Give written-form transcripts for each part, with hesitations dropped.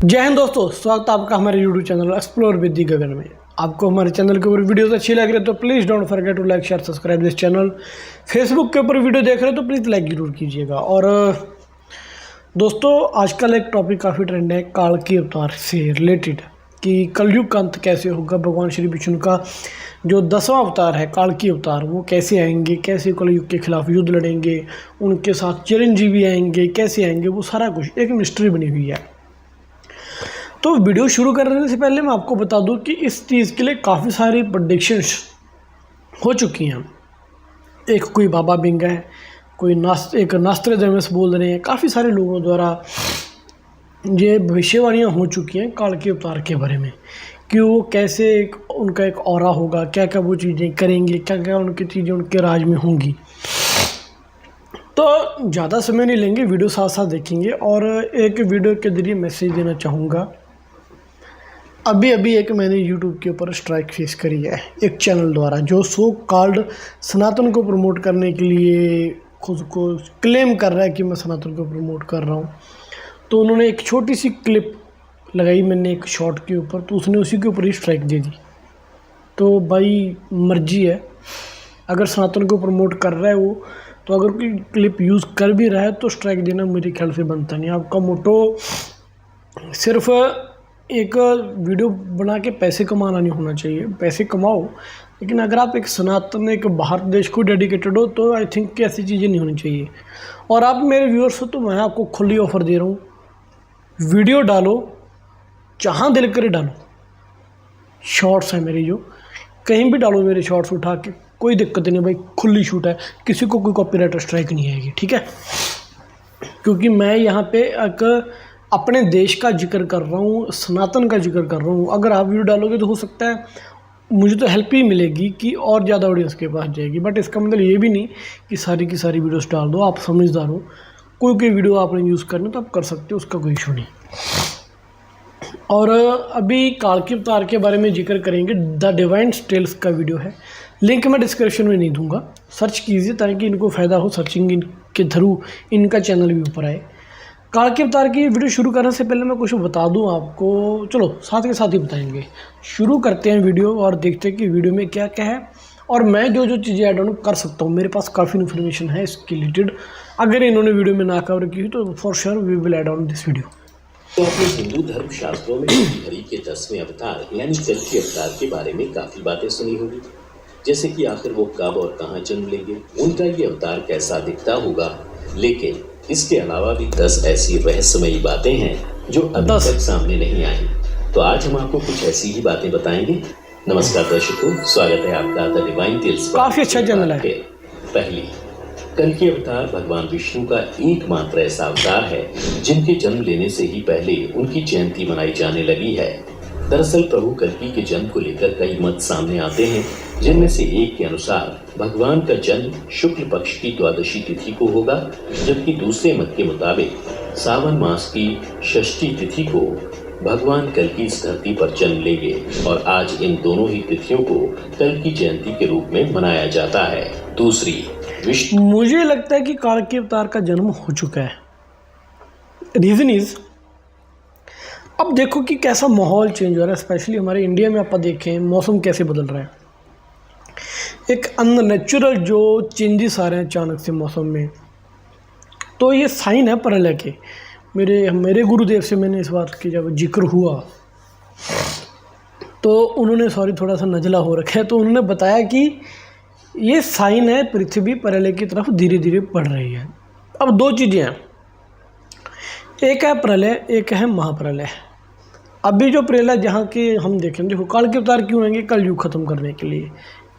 जय हिंद दोस्तों, स्वागत है आपका हमारे YouTube channel explore with the Gagan में। आपको हमारे चैनल के ऊपर वीडियोस अच्छी लग रही है तो please don't forget to like share subscribe this channel. Facebook के ऊपर वीडियो देख रहे हो तो प्लीज़ लाइक जरूर कीजिएगा। और दोस्तों, आजकल एक टॉपिक काफ़ी ट्रेंड है काल की अवतार से रिलेटेड कि कलयुग का अंत कैसे होगा। भगवान श्री विष्णु का जो 10वां अवतार है काल की अवतार, वो कैसे आएंगे, कैसे कलयुग के खिलाफ युद्ध लड़ेंगे, उनके साथ चिरंजीवी आएंगे, कैसे आएंगे, वो सारा कुछ एक मिस्ट्री बनी हुई है। तो वीडियो शुरू करने से पहले मैं आपको बता दूं कि इस चीज़ के लिए काफ़ी सारी प्रेडिक्शंस हो चुकी हैं। एक कोई बाबा बिंगा है, कोई एक नास्ट्राडामस बोल रहे हैं, काफ़ी सारे लोगों द्वारा ये भविष्यवाणियाँ हो चुकी हैं काल के अवतार के बारे में कि वो कैसे उनका एक ऑरा होगा, क्या क्या वो चीज़ें करेंगे, क्या क्या उनकी चीज़ें उनके राज में होंगी। तो ज़्यादा समय नहीं लेंगे, वीडियो साथ साथ देखेंगे। और एक वीडियो के जरिए मैसेज देना चाहूँगा। अभी एक मैंने YouTube के ऊपर स्ट्राइक फेस करी है एक चैनल द्वारा जो सो कॉल्ड सनातन को प्रमोट करने के लिए खुद को क्लेम कर रहा है कि मैं सनातन को प्रमोट कर रहा हूँ। तो उन्होंने एक छोटी सी क्लिप लगाई मैंने एक शॉर्ट के ऊपर, तो उसने उसी के ऊपर ही स्ट्राइक दे दी। तो भाई मर्जी है, अगर सनातन को प्रमोट कर रहा है वो, तो अगर कोई क्लिप यूज़ कर भी रहा है तो स्ट्राइक देना मेरे ख्याल से बनता नहीं। आपका मोटो सिर्फ एक वीडियो बना के पैसे कमाना नहीं होना चाहिए, पैसे कमाओ, लेकिन अगर आप एक सनातन एक भारत देश को डेडिकेटेड हो तो आई थिंक कि ऐसी चीज़ें नहीं होनी चाहिए। और आप मेरे व्यूअर्स हो तो मैं आपको खुली ऑफ़र दे रहा हूँ, वीडियो डालो जहाँ दिल करे डालो। शॉर्ट्स हैं मेरे, जो कहीं भी डालो मेरे शॉर्ट्स उठा के, कोई दिक्कत नहीं भाई, खुली शूट है, किसी को कोई कॉपीराइट स्ट्राइक नहीं आएगी, ठीक है। क्योंकि मैं यहाँ पे एक अपने देश का जिक्र कर रहा हूँ, सनातन का जिक्र कर रहा हूँ। अगर आप वीडियो डालोगे तो हो सकता है मुझे तो हेल्प ही मिलेगी कि और ज़्यादा ऑडियंस के पास जाएगी, बट इसका मतलब ये भी नहीं कि सारी की सारी वीडियोस डाल दो। आप समझदार हो, कोई वीडियो आपने यूज़ करना तो आप कर सकते हो, उसका कोई इशू नहीं। और अभी काल के अवतार के बारे में जिक्र करेंगे, द डिवाइन टेल्स का वीडियो है, लिंक मैं डिस्क्रिप्शन में नहीं दूंगा, सर्च कीजिए ताकि इनको फ़ायदा हो, सर्चिंग के थ्रू इनका चैनल भी ऊपर आए। काल के अवतार की वीडियो शुरू करने से पहले मैं कुछ बता दूं आपको, चलो साथ के साथ ही बताएंगे। शुरू करते हैं वीडियो और देखते हैं कि वीडियो में क्या क्या है और मैं जो जो चीज़ें ऐड ऑन कर सकता हूं। मेरे पास काफ़ी इन्फॉर्मेशन है इसके रिलेटेड, अगर इन्होंने वीडियो में ना कवर की तो for sure we will add on this video. तो अपने हिंदू धर्म शास्त्रों में हरि के 10वें अवतार यानी कल के अवतार के बारे में काफी बातें सुनी होगी, जैसे कि आखिर वो कब और कहाँ जन्म लेंगे, उनका ये अवतार कैसा दिखता होगा। लेकिन इसके अलावा भी 10 ऐसी रहस्यमयी बातें हैं जो अभी तक सामने नहीं आई। तो आज हम आपको कुछ ऐसी ही बातें बताएंगे। नमस्कार दर्शकों, स्वागत है आपका द डिवाइन टेल्स। काफी अच्छा चैनल है। पहली, कल के अवतार भगवान विष्णु का एकमात्र ऐसा अवतार है जिनके जन्म लेने से ही पहले उनकी जयंती मनाई जाने लगी है। दरअसल प्रभु कल्कि के जन्म को लेकर कई मत सामने आते हैं, जिनमें से एक के अनुसार भगवान का जन्म शुक्ल पक्ष की द्वादशी तिथि को होगा, जबकि दूसरे मत के मुताबिक सावन मास की षष्ठी तिथि को भगवान कल्कि इस धरती पर जन्म लेंगे। और आज इन दोनों ही तिथियों को कल्कि जयंती के रूप में मनाया जाता है। दूसरी, मुझे लगता है कि काल के अवतार का जन्म हो चुका है। रीजन इज, अब देखो कि कैसा माहौल चेंज हो रहा है, स्पेशली हमारे इंडिया में। आप देखें मौसम कैसे बदल रहा है, एक अननेचुरल जो चेंजेस आ रहे हैं अचानक से मौसम में। तो ये साइन है प्रलय के। मेरे गुरुदेव से मैंने इस बात की जब जिक्र हुआ तो उन्होंने थोड़ा सा नजला हो रखा है, तो उन्होंने बताया कि ये साइन है पृथ्वी प्रलय की तरफ धीरे धीरे बढ़ रही है। अब दो चीज़ें हैं, एक है प्रलय, एक है महाप्रलय। अभी जो प्रलय जहाँ के हम देखें, देखो काल के अवतार क्यों आएंगे, कल युग खत्म करने के लिए।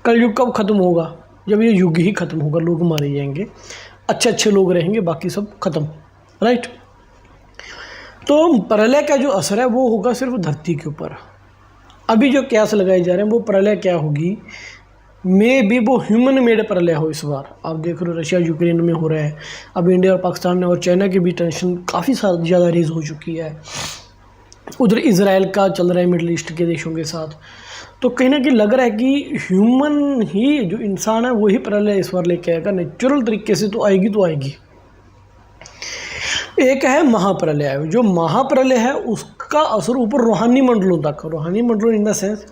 कल युग कब खत्म होगा, जब ये युग ही खत्म होगा, लोग मारे जाएंगे, अच्छे लोग रहेंगे, बाकी सब खत्म, राइट। तो प्रलय का जो असर है वो होगा सिर्फ धरती के ऊपर। अभी जो कयास लगाए जा रहे हैं वो प्रलय क्या होगी, मे भी वो ह्यूमन मेड प्रलय हो इस बार। आप देख रहे हो रशिया यूक्रेन में हो रहा है, अब इंडिया और पाकिस्तान और चाइना के भी टेंशन काफ़ी ज़्यादा रेज हो चुकी है, उधर इजराइल का चल रहा है मिडल ईस्ट के देशों के साथ। तो कहीं ना कहीं लग रहा है कि ह्यूमन ही जो इंसान है वही प्रलय इस बार लेके आएगा, नेचुरल तरीके से तो आएगी। एक है महाप्रलय। जो महाप्रलय है उसका असर ऊपर रूहानी मंडलों तक, रूहानी मंडलों इन द सेंस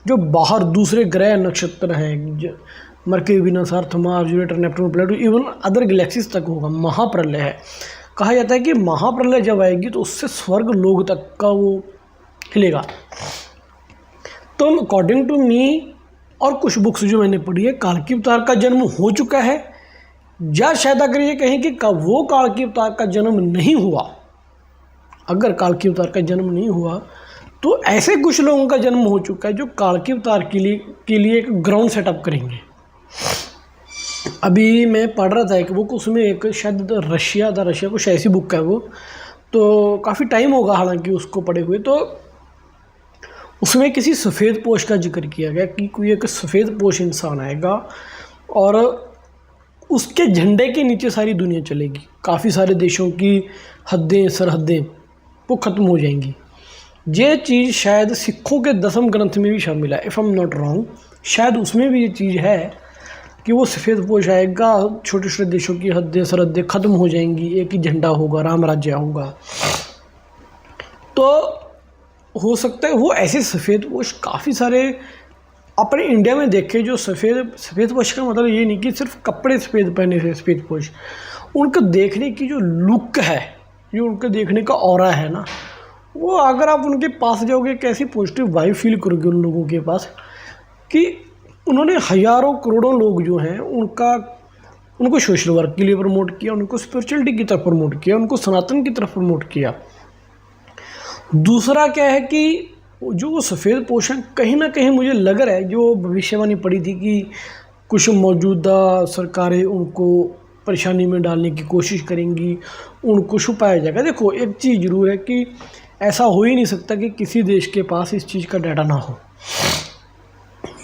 जो बाहर दूसरे ग्रह नक्षत्र हैं, Mercury, Venus, Earth, Mars, Jupiter, Neptune, Pluto, even other galaxies तक होगा। महाप्रलय है। कहा जाता है कि महाप्रलय जब आएगी तो उससे स्वर्ग लोक तक का वो हिलेगा। तो अकॉर्डिंग टू मी और कुछ बुक्स जो मैंने पढ़ी है, काल के अवतार का जन्म हो चुका है, या शायद अगर ये कहें कि वो काल के अवतार का जन्म नहीं हुआ, अगर काल के अवतार का जन्म नहीं हुआ तो ऐसे कुछ लोगों का जन्म हो चुका है जो काल के अवतार के लिए एक ग्राउंड सेटअप करेंगे। अभी मैं पढ़ रहा था एक बुक, उसमें एक शायद रशिया कुछ ऐसी बुक है वो, तो काफ़ी टाइम होगा हालांकि उसको पढ़े हुए। तो उसमें किसी सफ़ेद पोश का जिक्र किया गया कि कोई एक सफ़ेद पोश इंसान आएगा और उसके झंडे के नीचे सारी दुनिया चलेगी। काफ़ी सारे देशों की हदें, सरहदें वो ख़त्म हो जाएंगी। ये चीज़ शायद सिखों के 10वें ग्रंथ में भी शामिल है, if I am not wrong. शायद उसमें भी ये चीज़ है कि वो सफ़ेद पोश आएगा, छोटे छोटे देशों की हदें, सरहदें ख़त्म हो जाएंगी, एक ही झंडा होगा, राम राज्य होगा। तो हो सकता है वो ऐसे सफ़ेद पोश काफ़ी सारे अपने इंडिया में देखे जो सफ़ेद पोश का मतलब ये नहीं कि सिर्फ कपड़े सफ़ेद पहने से सफ़ेद पोश, उनका देखने की जो लुक है, जो उनका देखने का ऑरा है ना, वो अगर आप उनके पास जाओगे कैसी पॉजिटिव वाइब फील करोगे उन लोगों के पास कि उन्होंने हज़ारों करोड़ों लोग जो हैं उनको सोशल वर्क के लिए प्रमोट किया, उनको स्पिरिचुअलिटी की तरफ प्रमोट किया, उनको सनातन की तरफ प्रमोट किया। दूसरा क्या है कि जो वो सफ़ेद पोषण कहीं ना कहीं मुझे लग रहा है, जो भविष्यवाणी पड़ी थी कि कुछ मौजूदा सरकारें उनको परेशानी में डालने की कोशिश करेंगी, उनको छुपाया जाएगा। देखो एक चीज़ ज़रूर है कि ऐसा हो ही नहीं सकता कि किसी देश के पास इस चीज़ का डाटा ना हो।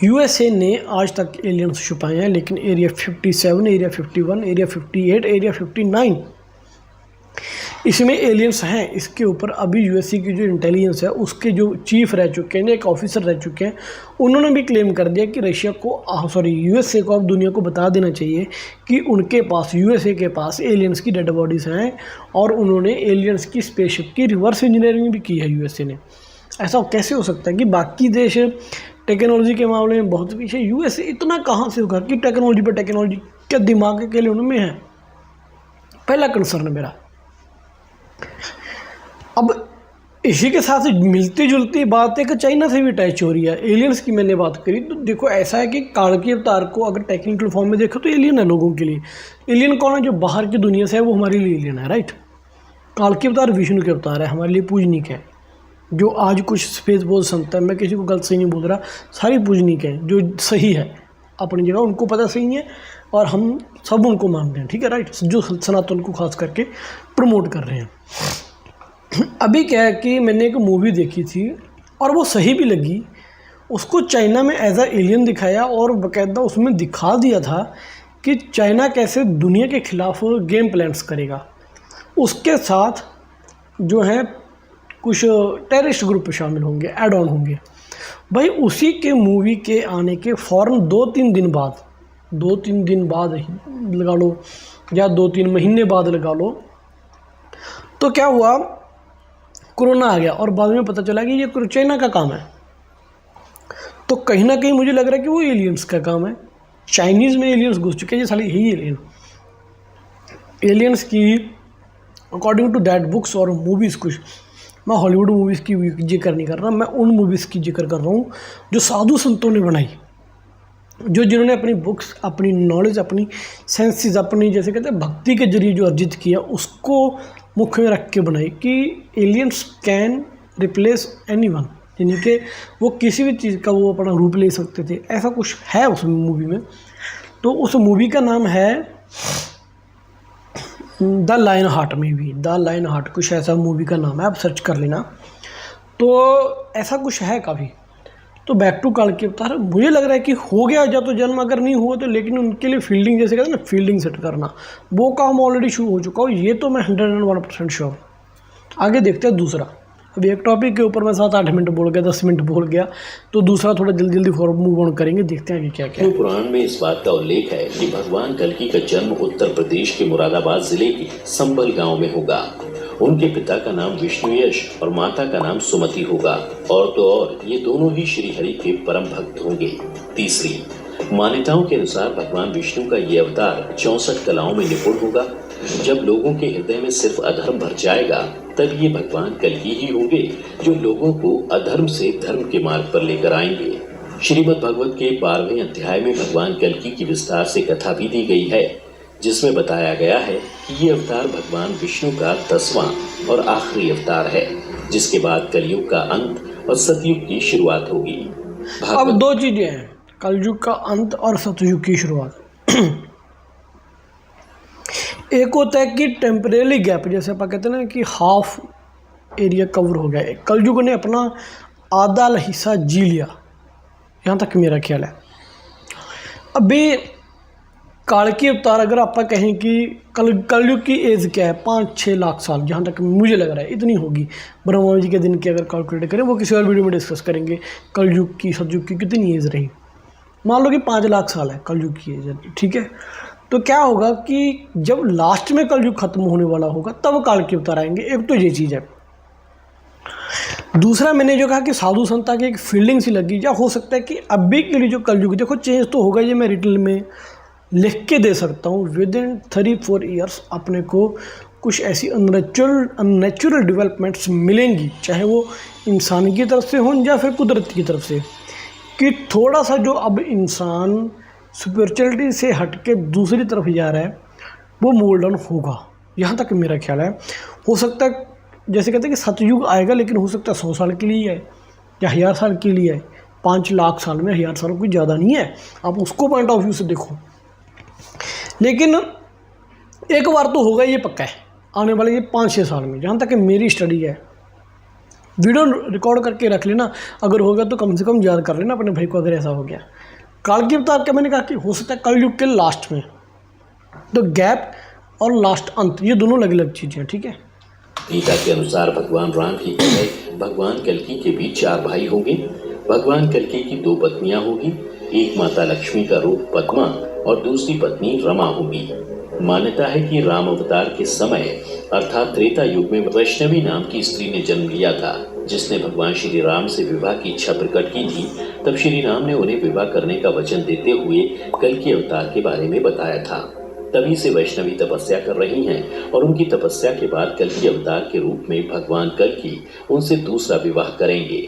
यूएसए ने आज तक एलियंस छुपाए हैं, लेकिन एरिया 57, एरिया 51, एरिया 58, एरिया 59 इसमें एलियंस हैं। इसके ऊपर अभी यूएसए की जो इंटेलिजेंस है उसके जो चीफ रह चुके हैं, एक ऑफिसर रह चुके हैं, उन्होंने भी क्लेम कर दिया कि यूएसए को अब दुनिया को बता देना चाहिए कि उनके पास, यूएसए के पास एलियंस की डेड बॉडीज़ हैं और उन्होंने एलियंस की स्पेसशिप की रिवर्स इंजीनियरिंग भी की है यूएसए ने। ऐसा कैसे हो सकता है कि बाकी देश टेक्नोलॉजी के मामले में बहुत पीछे, यूएसए इतना कहाँ से होगा कि टेक्नोलॉजी पर टेक्नोलॉजी क्या दिमाग के लिए उनमें है? पहला कंसर्न मेरा। अब इसी के साथ मिलती जुलती बात है कि चाइना से भी अटैच हो रही है। एलियंस की मैंने बात करी तो देखो ऐसा है कि काल के अवतार को अगर टेक्निकल फॉर्म में देखो तो एलियन है लोगों के लिए। एलियन कौन है? जो बाहर की दुनिया से है वो हमारे लिए एलियन है, राइट। काल के अवतार विष्णु के अवतार है, हमारे लिए पूजनीक है। जो आज कुछ स्पेस बोल सकता है, मैं किसी को गलत सही नहीं बोल रहा, सारी पूजनीक है जो सही है अपनी जगह, उनको पता सही है और हम सब उनको मानते हैं, ठीक है, राइट। जो सनातन को खास करके प्रमोट कर रहे हैं। अभी क्या है कि मैंने एक मूवी देखी थी और वो सही भी लगी। उसको चाइना में एज अ एलियन दिखाया और बाकायदा उसमें दिखा दिया था कि चाइना कैसे दुनिया के खिलाफ गेम प्लान्स करेगा। उसके साथ जो है कुछ टेररिस्ट ग्रुप शामिल होंगे, ऐड ऑन होंगे। भाई उसी के मूवी के आने के फ़ौरन 2-3 दिन बाद ही लगा लो या 2-3 महीने बाद लगा लो, तो क्या हुआ, कोरोना आ गया और बाद में पता चला कि ये चाइना का काम है। तो कहीं ना कहीं मुझे लग रहा है कि वो एलियंस का काम है। चाइनीज़ में एलियंस घुस चुके हैं, ये साली यही एलियंस की अकॉर्डिंग टू दैट बुक्स और मूवीज़। कुछ मैं हॉलीवुड मूवीज़ की जिक्र नहीं कर रहा, मैं उन मूवीज़ की जिक्र कर रहा हूँ जो साधु संतों ने बनाई, जिन्होंने अपनी बुक्स, अपनी नॉलेज, अपनी सेंसेस, अपनी जैसे कहते हैं भक्ति के जरिए जो अर्जित किया उसको मुख्य में रख के बनाई कि एलियंस कैन रिप्लेस एनीवन, यानी कि वो किसी भी चीज़ का वो अपना रूप ले सकते थे। ऐसा कुछ है उस मूवी में। तो उस मूवी का नाम है द लायन हार्ट, में भी द लायन हार्ट कुछ ऐसा मूवी का नाम है, आप सर्च कर लेना। तो ऐसा कुछ है काफ़ी। तो बैक टू काल के अवतार, मुझे लग रहा है कि हो गया या तो जन्म, अगर नहीं हुआ तो, लेकिन उनके लिए फील्डिंग जैसे कहते हैं ना, फील्डिंग सेट करना, वो काम ऑलरेडी शुरू हो चुका हो, ये तो मैं 101% श्योर। आगे देखते हैं दूसरा। अभी एक टॉपिक के ऊपर मैं 7-8 मिनट बोल गया, 10 मिनट बोल गया, तो दूसरा थोड़ा जल्दी जल्दी मूव ऑन करेंगे, देखते हैं कि क्या क्या है। पुराण में इस बात का उल्लेख है कि भगवान कल्कि का जन्म उत्तर प्रदेश के मुरादाबाद जिले के संबल गांव में होगा। उनके पिता का नाम विष्णुयश और माता का नाम सुमति होगा, और तो और ये दोनों ही श्री हरि के परम भक्त होंगे। तीसरी, मान्यताओं के अनुसार भगवान विष्णु का ये अवतार 64 कलाओं में निपुण होगा। जब लोगों के हृदय में सिर्फ अधर्म भर जाएगा, तब ये भगवान कल्कि ही होंगे जो लोगों को अधर्म से धर्म के मार्ग पर लेकर आएंगे। श्रीमद् भागवत के 12वें अध्याय में भगवान कल्कि की विस्तार से कथा भी दी गई है, जिसमें बताया गया है कि ये अवतार भगवान विष्णु का 10वां और आखिरी अवतार है, जिसके बाद कलयुग का अंत और सतयुग की शुरुआत होगी। अब दो चीजें हैं, कलयुग का अंत और सतयुग की शुरुआत। एक होता है कि टेम्परेरी गैप, जैसे आप कहते हैं ना कि हाफ एरिया कवर हो गया, कलयुग ने अपना आधा हिस्सा जी लिया, यहाँ तक मेरा ख्याल है। अभी कालकी अवतार अगर आप कहें कि कलयुग की एज क्या है, 5-6 लाख साल, जहाँ तक मुझे लग रहा है इतनी होगी। ब्रह्मा जी के दिन की अगर कैलकुलेट करें, वो किसी और वीडियो में डिस्कस करेंगे कलयुग की सतयुग की कितनी एज रही। मान लो कि 5 लाख साल है कलयुग की एज, ठीक है। तो क्या होगा कि जब लास्ट में कलयुग खत्म होने वाला होगा तब कालकी अवतार आएंगे। एक तो ये चीज़ है। दूसरा, मैंने जो कहा कि साधु संता की एक फील्डिंग सी लगी, या हो सकता है कि अभी के लिए जो कलयुग, देखो चेंज तो होगा, ये मैं रिटल में लिख के दे सकता हूँ। विद इन 3-4 ईयर्स अपने को कुछ ऐसी अननेचुरल डेवलपमेंट्स मिलेंगी, चाहे वो इंसान की तरफ से हों या फिर कुदरत की तरफ से, कि थोड़ा सा जो अब इंसान स्पिरिचुअलिटी से हट के दूसरी तरफ जा रहा है वो मूव डाउन होगा, यहाँ तक मेरा ख्याल है। हो सकता है जैसे कहते हैं कि सतयुग आएगा, लेकिन हो सकता है 100 साल के लिए है या 1000 साल के लिए है। 5 लाख साल में 1000 साल कोई ज़्यादा नहीं है, आप उसको पॉइंट ऑफ व्यू से देखो। लेकिन एक बार तो होगा, ये पक्का है, आने वाले ये 5-6 साल में, जहाँ तक मेरी स्टडी है। वीडियो रिकॉर्ड करके रख लेना, अगर होगा तो कम से कम याद कर लेना अपने भाई को, अगर ऐसा हो गया। कालकी अवतार क्या मैंने कहा कि हो सकता है कलयुग के लास्ट में, तो गैप और लास्ट अंत ये दोनों अलग अलग चीज़ें हैं, ठीक है। गीता के अनुसार भगवान राम की भगवान कल्कि के भी 4 भाई होंगे। भगवान कल्कि की 2 पत्नियां होगी, एक माता लक्ष्मी का रूप पद्मा और दूसरी पत्नी रमा होगी। मान्यता है कि राम अवतार के समय अर्थात त्रेता युग में वैष्णवी नाम की स्त्री ने जन्म लिया था, जिसने भगवान श्री राम से विवाह की इच्छा प्रकट की थी। तब श्री राम ने उन्हें विवाह करने का वचन देते हुए कल्कि अवतार के बारे में बताया था। तभी से वैष्णवी तपस्या कर रही हैं, और उनकी तपस्या के बाद कल्कि अवतार के रूप में भगवान कल्कि उनसे दूसरा विवाह करेंगे।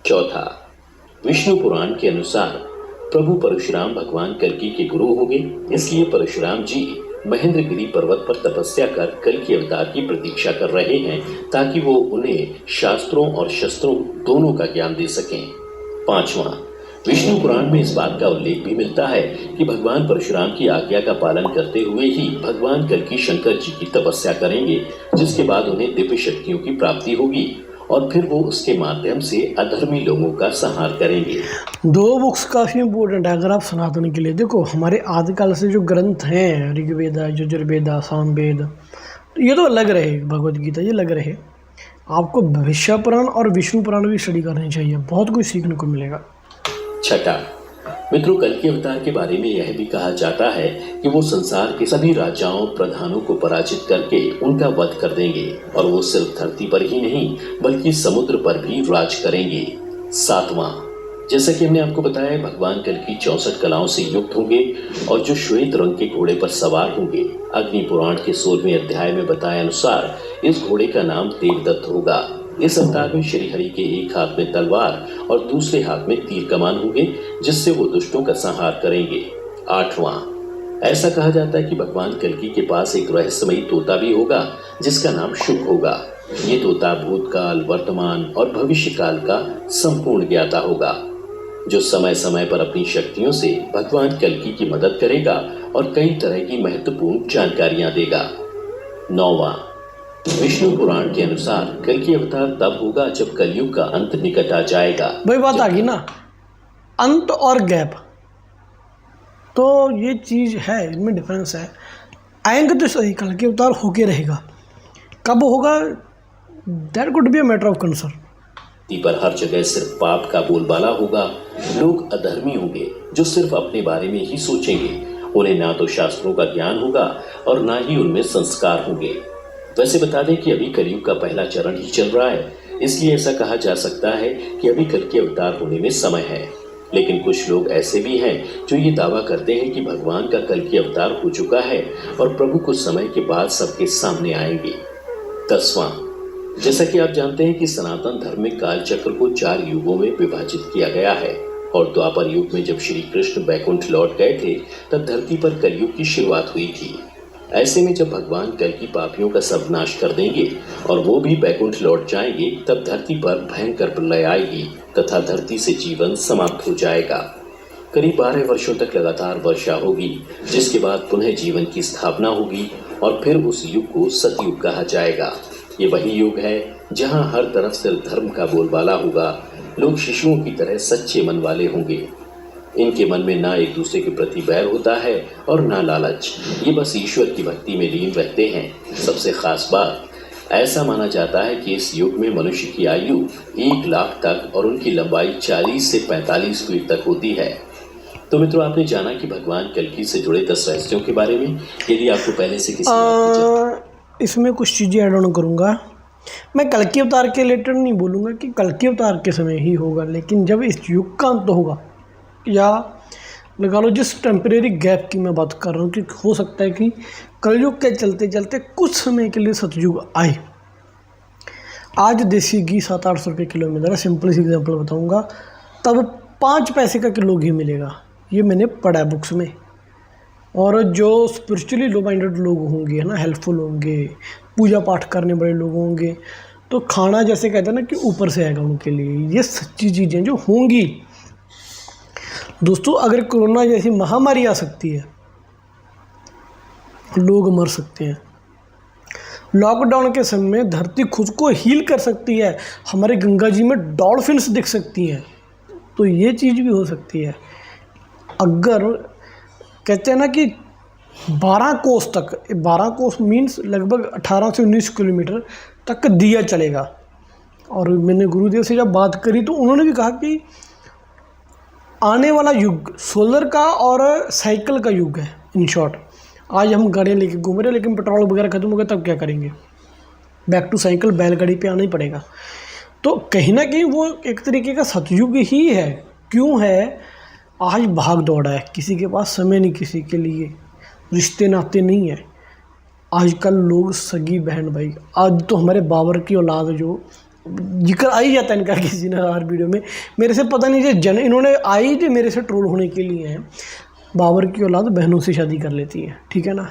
चौथा, विष्णु पुराण के अनुसार प्रभु परशुराम भगवान कल्कि के गुरु होंगे, इसलिए परशुराम जी महेंद्रगिरी पर्वत पर तपस्या कर कल्कि अवतार की प्रतीक्षा कर रहे हैं, ताकि वो उन्हें शास्त्रों और शस्त्रों दोनों का ज्ञान दे सकें। पांचवा, विष्णु पुराण में इस बात का उल्लेख भी मिलता है कि भगवान परशुराम की आज्ञा का पालन करते हुए ही भगवान कल्कि शंकर जी की तपस्या करेंगे, जिसके बाद उन्हें दिव्य शक्तियों की प्राप्ति होगी, और फिर वो उसके माध्यम से अधर्मी लोगों का संहार करेंगे। 2 बुक्स काफ़ी इंपॉर्टेंट है अगर आप सनातन के लिए। देखो हमारे आदिकाल से जो ग्रंथ हैं, ऋग्वेद, यजुर्वेद, सामवेद, ये तो अलग रहे, भगवद गीता ये अलग रहे। आपको भविष्य पुराण और विष्णु पुराण भी स्टडी करनी चाहिए, बहुत कुछ सीखने को मिलेगा। छठा, मित्रों, कल्कि अवतार के बारे में यह भी कहा जाता है कि वो संसार के सभी राजाओं प्रधानों को पराजित करके उनका वध कर देंगे, और वो सिर्फ धरती पर ही नहीं बल्कि समुद्र पर भी राज करेंगे। सातवां, जैसा कि हमने आपको बताया, भगवान कल्कि 64 कलाओं से युक्त होंगे और जो श्वेत रंग के घोड़े पर सवार होंगे। अग्नि पुराण के 16वें अध्याय में बताए अनुसार इस घोड़े का नाम देवदत्त होगा। इस अवतार में श्री हरि के एक हाथ में तलवार और दूसरे हाथ में तीर कमान होंगे, जिससे वो दुष्टों का संहार करेंगे। आठवां, ऐसा कहा जाता है कि भगवान कल्कि के पास एक रहस्यमयी तोता भी होगा, जिसका नाम शुक होगा। ये तोता भूतकाल, वर्तमान और भविष्य काल का संपूर्ण ज्ञाता होगा, जो समय समय पर अपनी शक्तियों से भगवान कल्कि की मदद करेगा और कई तरह की महत्वपूर्ण जानकारियां देगा। 9वां, विष्णु पुराण के अनुसार कल्कि अवतार तब होगा जब कलयुग का अंत निकट आ जाएगा। वही बात आ गई ना, अंत और गैप, तो ये चीज़ है, इनमें डिफरेंस है। आएंगे तो सही, कल्कि अवतार होके रहेगा। कब होगा that could be a matter of concern. धरती पर हर जगह सिर्फ पाप का बोलबाला होगा। लोग अधर्मी होंगे जो सिर्फ अपने बारे में ही सोचेंगे। उन्हें ना तो शास्त्रों का ज्ञान होगा और ना ही उनमें संस्कार होंगे। वैसे बता दें कि अभी कलयुग का पहला चरण ही चल रहा है, इसलिए ऐसा कहा जा सकता है कि अभी कल के अवतार होने में समय है। लेकिन कुछ लोग ऐसे भी हैं जो ये दावा करते हैं कि भगवान का कल की अवतार हो चुका है और प्रभु कुछ समय के बाद सबके सामने आएंगे। 10वां, जैसा कि आप जानते हैं कि सनातन धर्म में काल चक्र को 4 युगों में विभाजित किया गया है और द्वापर युग में जब श्री कृष्ण बैकुंठ लौट गए थे तब धरती पर कलयुग की शुरुआत हुई थी। ऐसे में जब भगवान कल की पापियों का सब नाश कर देंगे और वो भी बैकुंठ लौट जाएंगे तब धरती पर भयंकर प्रलय आएगी तथा धरती से जीवन समाप्त हो जाएगा। करीब 12 वर्षों तक लगातार वर्षा होगी, जिसके बाद पुनः जीवन की स्थापना होगी और फिर उस युग को सतयुग कहा जाएगा। ये वही युग है जहां हर तरफ सिर्फ धर्म का बोलबाला होगा। लोग शिशुओं की तरह सच्चे मन वाले होंगे। इनके मन में ना एक दूसरे के प्रति बैर होता है और ना लालच। ये बस ईश्वर की भक्ति में लीन रहते हैं। सबसे खास बात, ऐसा माना जाता है कि इस युग में मनुष्य की आयु 1 लाख तक और उनकी लंबाई 40 से 45 फीट तक होती है। तो मित्रों, आपने जाना कि भगवान कल्कि से जुड़े 10 रहस्यों के बारे में। यदि आपको पहले से किसी इसमें कुछ चीज़ें ऐड ऑन करूँगा। मैं कल्कि अवतार के रिलेटेड नहीं बोलूँगा कि कल्कि अवतार के समय ही होगा, लेकिन जब इस युग का अंत होगा या लगा लो जिस टेम्परेरी गैप की मैं बात कर रहा हूँ कि हो सकता है कि कलयुग के चलते चलते कुछ समय के लिए सतयुग आए। आज देसी घी 700-800 रुपये किलो में, ज़रा सिंपल सी एग्जांपल बताऊँगा, तब 5 पैसे का किलो घी मिलेगा। ये मैंने पढ़ा है बुक्स में। और जो स्पिरिचुअली लो माइंडेड लोग होंगे, है ना, हेल्पफुल होंगे, पूजा पाठ करने बड़े लोग होंगे, तो खाना जैसे कहते हैं ना कि ऊपर से आएगा उनके लिए। ये सच्ची चीज़ें जो होंगी दोस्तों। अगर कोरोना जैसी महामारी आ सकती है, लोग मर सकते हैं। लॉकडाउन के समय में धरती खुद को हील कर सकती है। हमारे गंगा जी में डॉल्फिन्स दिख सकती हैं। तो ये चीज़ भी हो सकती है। अगर कहते हैं ना कि 12 कोस तक, 12 कोस मीन्स लगभग 18 से 19 किलोमीटर तक दिया चलेगा। और मैंने गुरुदेव से जब बात करी तो उन्होंने भी कहा कि आने वाला युग सोलर का और साइकिल का युग है। इन शॉर्ट, आज हम गाड़ियाँ लेके घूम रहे हैं, लेकिन पेट्रोल वगैरह खत्म हो गया तब क्या करेंगे? बैक टू साइकिल, बैलगाड़ी पे आना ही पड़ेगा। तो कहीं ना कहीं वो एक तरीके का सतयुग ही है। क्यों है? आज भाग दौड़ा है, किसी के पास समय नहीं, किसी के लिए रिश्ते नाते नहीं है। आजकल लोग सगी बहन भाई, आज तो हमारे बाबर की औलाद जो जिक्र आ ही जाता है इनका किसी ने हर वीडियो में, मेरे से पता नहीं जो इन्होंने आई जो मेरे से ट्रोल होने के लिए हैं। बाबर की औलाद बहनों से शादी कर लेती है, ठीक है ना।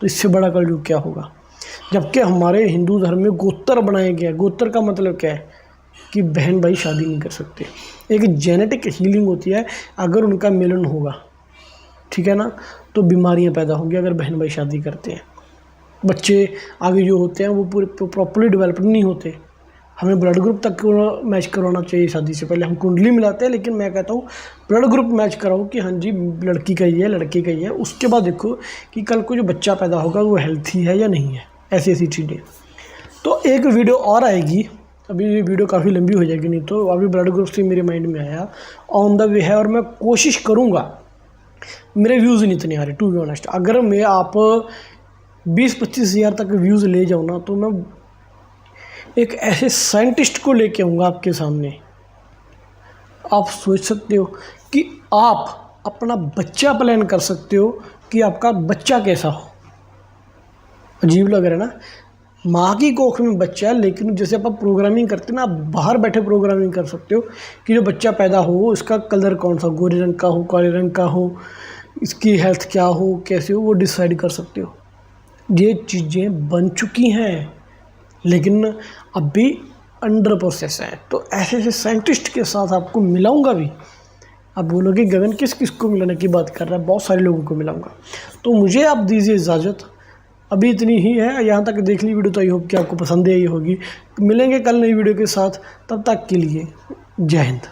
तो इससे बड़ा कलयुग क्या होगा? जबकि हमारे हिंदू धर्म में गोत्र बनाया गया है। गोत्र का मतलब क्या है? कि बहन भाई शादी नहीं कर सकते। एक जेनेटिक हीलिंग होती है, अगर उनका मिलन होगा, ठीक है ना, तो बीमारियां पैदा होंगी। अगर बहन भाई शादी करते हैं, बच्चे आगे जो होते हैं वो पूरे प्रॉपर्ली डेवलप्ड नहीं होते। हमें ब्लड ग्रुप तक मैच करवाना चाहिए शादी से पहले। हम कुंडली मिलाते हैं, लेकिन मैं कहता हूँ ब्लड ग्रुप मैच कराओ कि हाँ जी लड़की का ही है, लड़के का ही है। उसके बाद देखो कि कल को जो बच्चा पैदा होगा वो हेल्थी है या नहीं है। ऐसी ऐसी चीज़ें। तो एक वीडियो और आएगी, अभी ये वीडियो काफ़ी लंबी हो जाएगी, नहीं तो अभी ब्लड ग्रुप से मेरे माइंड में आया, ऑन द वे है। और मैं कोशिश करूँगा, मेरे व्यूज़ नहीं इतने आ रहे टू बी ऑनेस्ट। अगर मैं आप 20-25 हज़ार तक व्यूज़ ले जाऊँ ना, तो मैं एक ऐसे साइंटिस्ट को लेके आऊँगा आपके सामने। आप सोच सकते हो कि आप अपना बच्चा प्लान कर सकते हो कि आपका बच्चा कैसा हो। अजीब लग रहा है ना, माँ की कोख में बच्चा है, लेकिन जैसे आप प्रोग्रामिंग करते हैं ना, आप बाहर बैठे प्रोग्रामिंग कर सकते हो कि जो बच्चा पैदा हो इसका कलर कौन सा, गोरे रंग का हो, काले रंग का हो, इसकी हेल्थ क्या हो, कैसे हो, वो डिसाइड कर सकते हो। ये चीज़ें बन चुकी हैं, लेकिन अभी अंडर प्रोसेस है। तो ऐसे ऐसे साइंटिस्ट के साथ आपको मिलाऊंगा भी। आप बोलोगे गगन किस किस को मिलाने की बात कर रहा है? बहुत सारे लोगों को मिलाऊंगा। तो मुझे आप दीजिए इजाज़त, अभी इतनी ही है। यहाँ तक देख ली वीडियो, तो आई होप कि आपको पसंद आई होगी। मिलेंगे कल नई वीडियो के साथ, तब तक के लिए जय हिंद।